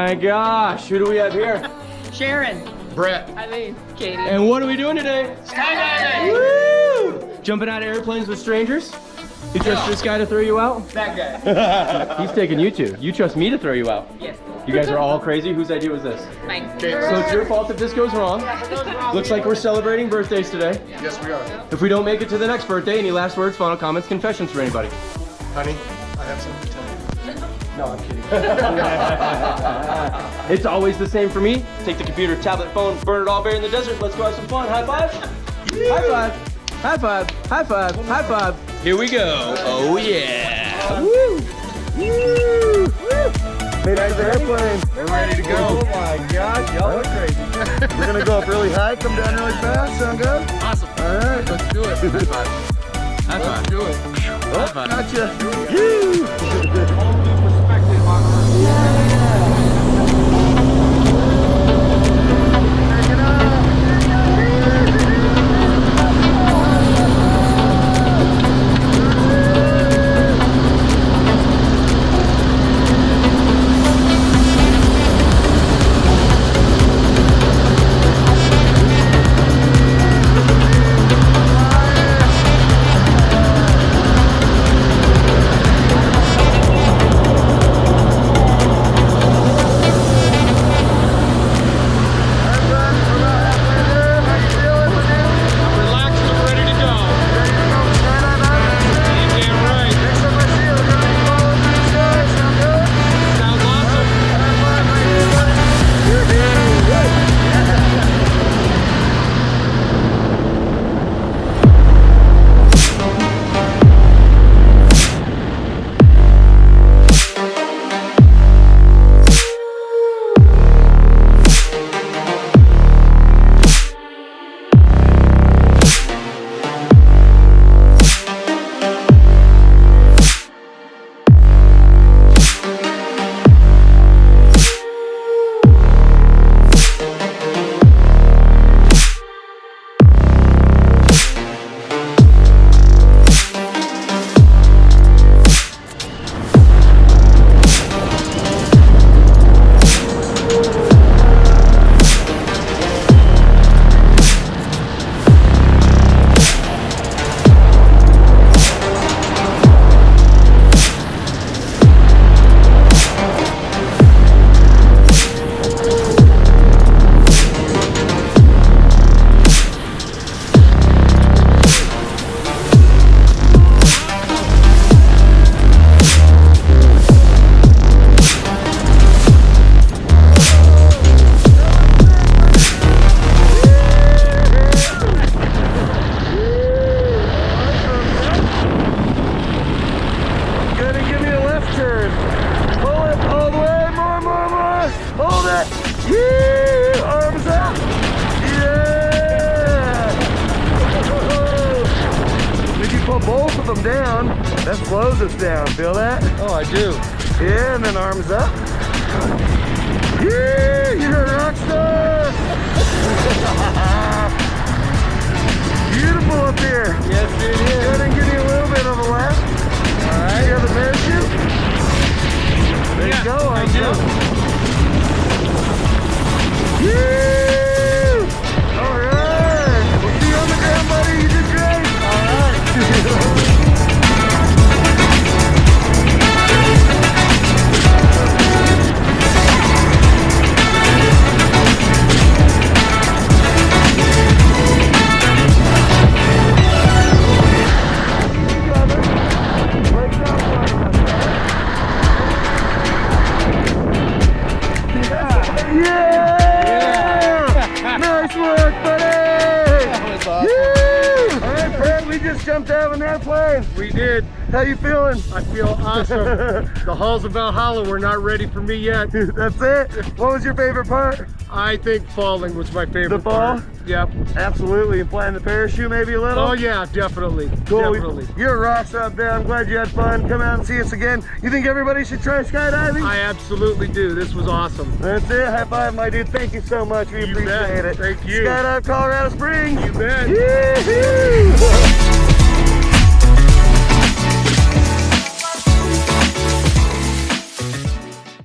my gosh, who do we have here? Sharon. Brett. Eileen. Katie. And what are we doing today? Skydiving! Woo! Jumping out of airplanes with strangers? You trust this guy to throw you out? That guy. He's taking you two. You trust me to throw you out? Yes. You guys are all crazy. Whose idea was this? Mine. Okay. So it's your fault if this goes wrong. Looks like we're celebrating birthdays today. Yes, we are. If we don't make it to the next birthday, any last words, final comments, confessions for anybody? Honey, I have something to tell you. No, I'm kidding. It's always the same for me. Take the computer, tablet, phone, burn it all, bury in the desert. Let's go have some fun. High five. High five. High five. High five. High five. Here we go. Oh yeah. Woo. Woo. Woo. Made it to the airplane. We're ready to go. Oh my gosh, y'all look crazy. We're gonna go up really high, come down really fast. Sound good? Awesome. All right. Let's do it. High five. High five. Let's do it. Oh, gotcha. Woo. Both of them down, that slows us down. Feel that? Oh, I do. Yeah, and then arms up. Yeah, you're a rock star. Beautiful up here. Yes, it is. Go ahead and give you a little bit of a lap. All right. You have the parachute? There you go, I arms do. up. Yeah. All right. We'll see you on the ground, buddy. You did great. All right. Jumped out of an airplane. We did. How you feeling? I feel awesome. The halls of Valhalla were not ready for me yet. That's it? What was your favorite part? I think falling was my favorite The fall? part. Yep. Absolutely. And flying the parachute maybe a little? Oh yeah, definitely. Cool. Definitely. You're a rock star up there. I'm glad you had fun. Come out and see us again. You think everybody should try skydiving? I absolutely do. This was awesome. That's it. High five, my dude. Thank you so much. We You appreciate bet. it. Thank you. Skydive Colorado Springs. You bet. Yee-hoo!